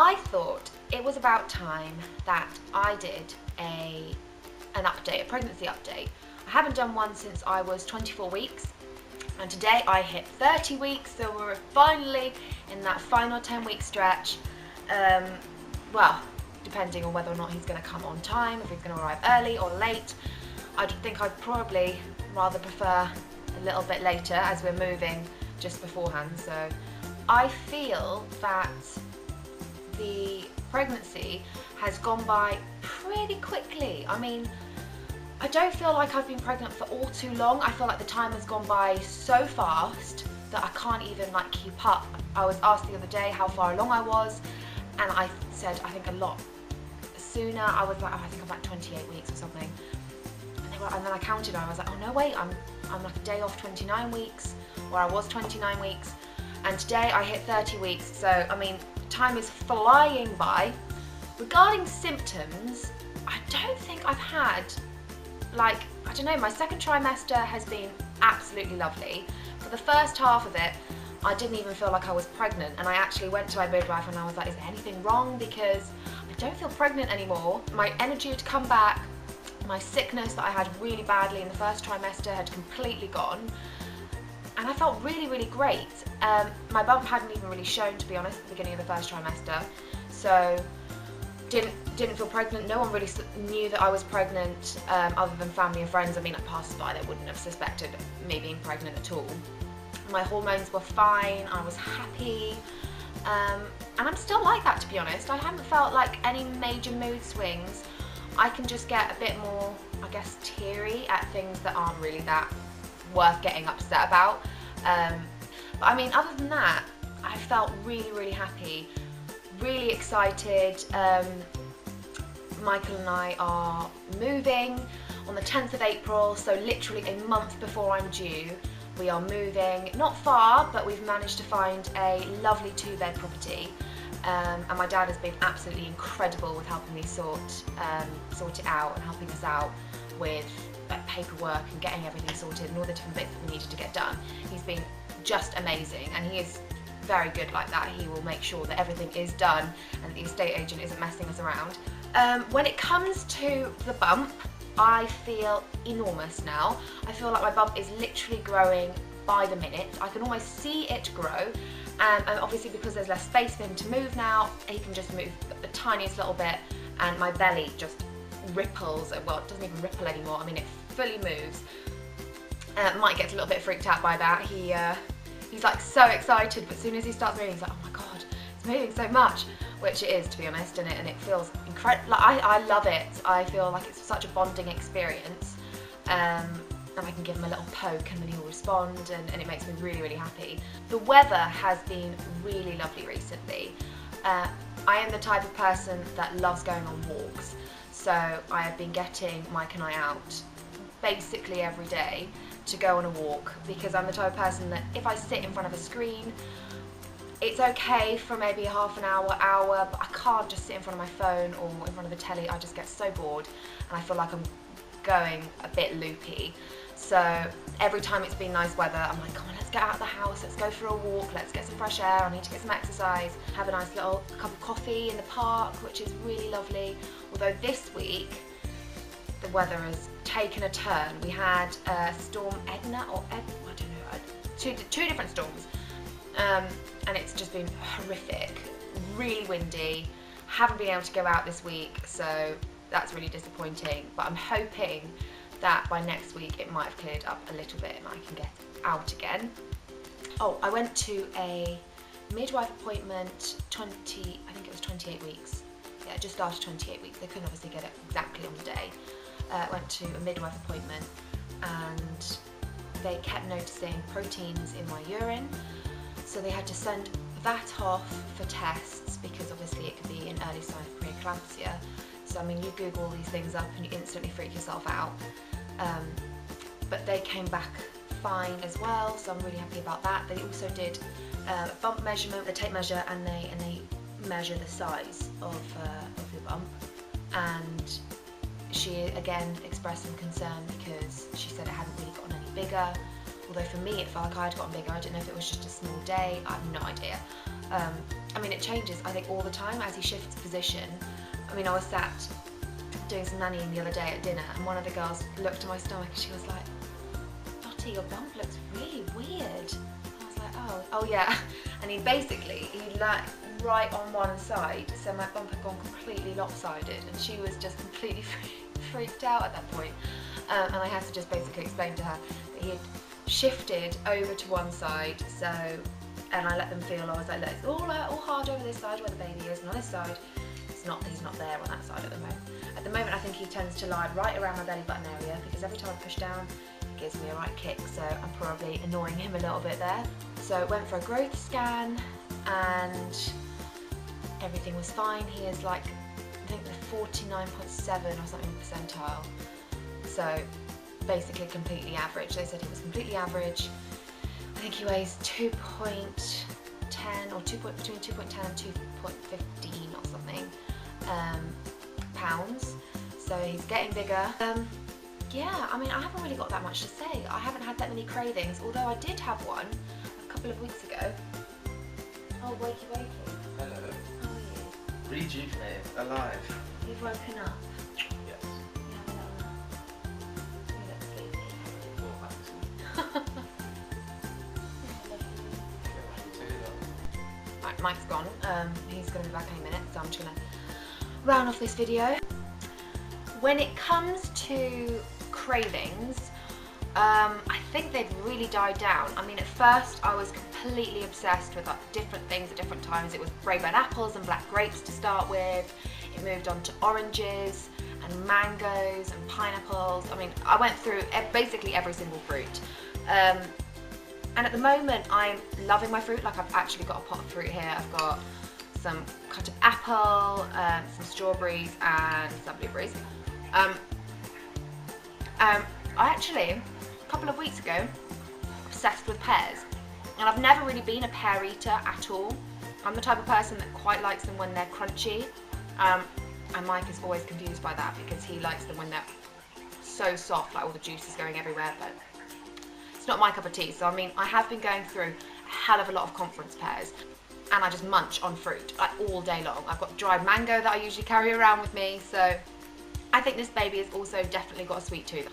I thought it was about time that I did an update, a pregnancy update. I haven't done one since I was 24 weeks, and today I hit 30 weeks, so we're finally in that final 10-week stretch. Well, depending on whether or not he's going to come on time, if he's going to arrive early or late. I think I'd probably rather prefer a little bit later, as we're moving just beforehand. So I feel that the pregnancy has gone by pretty quickly. I mean, I don't feel like I've been pregnant for all too long. I feel like the time has gone by so fast that I can't even keep up. I was asked the other day how far along I was, and I said I think a lot sooner. I was like, oh, I think I'm like 28 weeks or something. And then I counted and I was like, oh no wait, I'm like a day off 29 weeks, or I was 29 weeks, and today I hit 30 weeks. So I mean, time is flying by. Regarding symptoms, I don't think I've had, I don't know, my second trimester has been absolutely lovely. For the first half of it, I didn't even feel like I was pregnant, and I actually went to my midwife and I was like, is there anything wrong? Because I don't feel pregnant anymore. My energy had come back. My sickness that I had really badly in the first trimester had completely gone, and I felt really, really great. My bump hadn't even really shown, to be honest, at the beginning of the first trimester, so didn't feel pregnant. No one really knew that I was pregnant, other than family and friends. I mean, at passers-by, they wouldn't have suspected me being pregnant at all. My hormones were fine, I was happy, and I'm still like that, to be honest. I haven't felt like any major mood swings. I can just get a bit more, I guess, teary at things that aren't really that worth getting upset about. But I mean, other than that, I felt really, really happy, really excited. Michael and I are moving on the 10th of April, so literally a month before I'm due. We are moving, not far, but we've managed to find a lovely 2-bed property. And my dad has been absolutely incredible with helping me sort it out and helping us out with paperwork and getting everything sorted and all the different bits that we needed to get done. He's been just amazing, and he is very good like that. He will make sure that everything is done and the estate agent isn't messing us around. When it comes to the bump, I feel enormous now. I feel like my bump is literally growing by the minute. I can almost see it grow. And obviously, because there's less space for him to move now, he can just move the tiniest little bit, and my belly just ripples. Well, it doesn't even ripple anymore. I mean, it fully moves. Mike gets a little bit freaked out by that. He's like so excited, but as soon as he starts moving, he's like, oh my god, it's moving so much, which it is, to be honest, and it feels incredible. I love it. I feel like it's such a bonding experience. And I can give him a little poke and then he'll respond, and it makes me really, really happy. The weather has been really lovely recently. I am the type of person that loves going on walks, so I have been getting Mike and I out basically every day to go on a walk, because I'm the type of person that if I sit in front of a screen, it's okay for maybe half an hour, but I can't just sit in front of my phone or in front of the telly. I just get so bored and I feel like I'm going a bit loopy. So every time it's been nice weather, I'm like, come on, let's get out of the house, let's go for a walk, let's get some fresh air, I need to get some exercise, have a nice little cup of coffee in the park, which is really lovely. Although this week, the weather has taken a turn. We had Storm Edna, or I don't know, two different storms, and it's just been horrific, really windy. Haven't been able to go out this week, so that's really disappointing, but I'm hoping that by next week it might have cleared up a little bit and I can get out again. Oh, I went to a midwife appointment, I think it was 28 weeks. Yeah, just after 28 weeks. They couldn't obviously get it exactly on the day. Went to a midwife appointment and they kept noticing proteins in my urine. So they had to send that off for tests, because obviously it could be an early sign of preeclampsia. So I mean, you Google all these things up and you instantly freak yourself out. But they came back fine as well, so I'm really happy about that. They also did a bump measurement. They tape measure and they measure the size of your bump. And she again expressed some concern because she said it hadn't really gotten any bigger. Although for me it felt like I had gotten bigger. I don't know if it was just a small day, I have no idea. I mean, it changes, I think, all the time as he shifts position. I mean, I was sat doing some nannying the other day at dinner, and one of the girls looked at my stomach and she was like, Lottie, your bump looks really weird. I was like, oh yeah. And he like right on one side, so my bump had gone completely lopsided, and she was just completely freaked out at that point. And I had to just basically explain to her that he had shifted over to one side, so, and I let them feel, I was like, look, it's all hard over this side where the baby is, and on this side, he's not there on that side at the moment. At the moment, I think he tends to lie right around my belly button area, because every time I push down, it gives me a right kick, so I'm probably annoying him a little bit there. So went for a growth scan, and everything was fine. He is like, I think the 49.7 or something percentile. So basically completely average. They said he was completely average. I think he weighs 2.10 or between 2.10 and 2.15 or something pounds. So he's getting bigger. Yeah, I mean, I haven't really got that much to say. I haven't had that many cravings, although I did have one a couple of weeks ago. Oh, wakey. Hello. How are you? Rejuvenated, alive. You've woken up. Yes. You have a little nap. You look sleepy. Right, Mike's gone. He's going to be back in a minute, so I'm just going to round off this video. When it comes to cravings, I think they've really died down. I mean, at first I was completely obsessed with like different things at different times. It was Braeburn apples and black grapes to start with. It moved on to oranges and mangoes and pineapples. I mean, I went through basically every single fruit. And at the moment, I'm loving my fruit. Like, I've actually got a pot of fruit here. I've got some cut of apple, some strawberries, and some blueberries. I actually, a couple of weeks ago, obsessed with pears. And I've never really been a pear eater at all. I'm the type of person that quite likes them when they're crunchy. And Mike is always confused by that because he likes them when they're so soft, like all the juice is going everywhere, but it's not my cup of tea. So I mean, I have been going through a hell of a lot of conference pears, and I just munch on fruit like all day long. I've got dried mango that I usually carry around with me, so I think this baby has also definitely got a sweet tooth.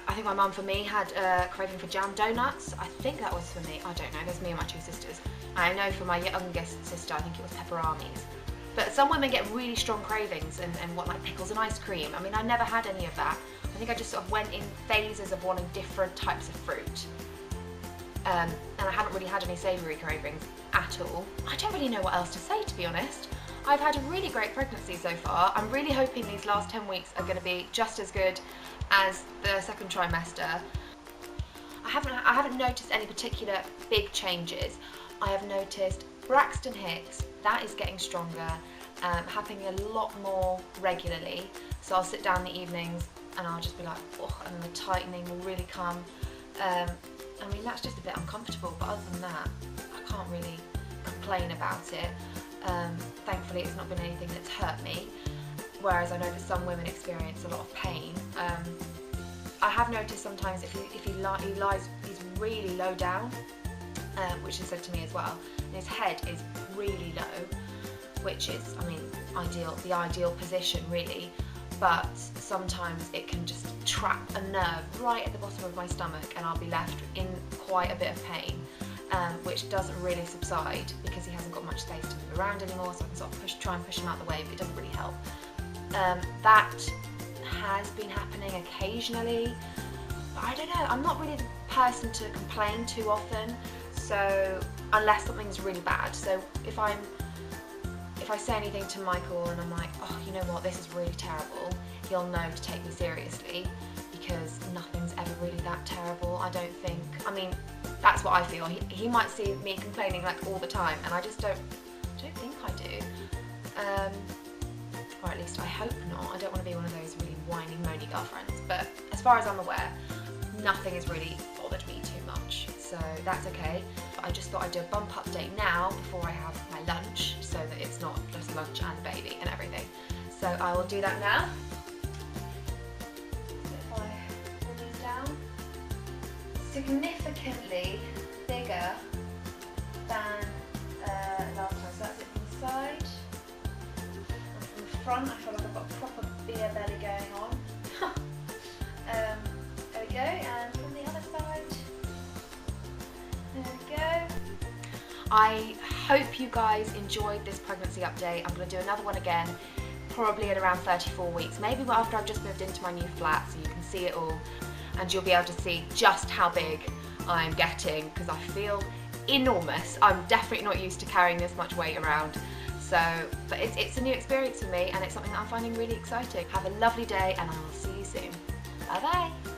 I think my mum, for me, had a craving for jam donuts. I think that was for me. I don't know. There's me and my two sisters. I know for my youngest sister, I think it was pepperonis. But some women get really strong cravings and want like pickles and ice cream. I mean, I never had any of that. I think I just sort of went in phases of wanting different types of fruit. And I haven't really had any savoury cravings at all. I don't really know what else to say, to be honest. I've had a really great pregnancy so far. I'm really hoping these last 10 weeks are going to be just as good as the second trimester. I haven't noticed any particular big changes. I have noticed Braxton Hicks, that is getting stronger, happening a lot more regularly. So I'll sit down in the evenings and I'll just be like, oh, and the tightening will really come. I mean, that's just a bit uncomfortable, but other than that, I can't really complain about it. Thankfully, it's not been anything that's hurt me, whereas I know that some women experience a lot of pain. I have noticed sometimes if he lies, he's really low down, which is said to me as well, and his head is really low, which is, I mean, the ideal position really, but sometimes it can just trap a nerve right at the bottom of my stomach and I'll be left in quite a bit of pain, which doesn't really subside because he hasn't got much space to move around anymore, so I can sort of try and push him out the way, but it doesn't really help. That has been happening occasionally, but I don't know, I'm not really the person to complain too often, so unless something's really bad. So if I say anything to Michael and I'm like, oh, you know what, this is really terrible, he'll know to take me seriously because nothing's ever really that terrible, I don't think. I mean, that's what I feel. He might see me complaining like all the time and I just don't think I do. Or at least I hope not. I don't want to be one of those really whiny, moany girlfriends, but as far as I'm aware, nothing has really bothered me too much, so that's okay. But I just thought I'd do a bump update now before I have my lunch, so that it's not just lunch and baby and everything. So I will do that now. So if I pull these down, significantly bigger than front, I feel like I've got a proper beer belly going on. There we go, and from the other side, there we go. I hope you guys enjoyed this pregnancy update. I'm going to do another one again, probably at around 34 weeks, maybe after I've just moved into my new flat, so you can see it all, and you'll be able to see just how big I'm getting, because I feel enormous. I'm definitely not used to carrying this much weight around. So, but it's a new experience for me, and it's something that I'm finding really exciting. Have a lovely day, and I will see you soon. Bye bye.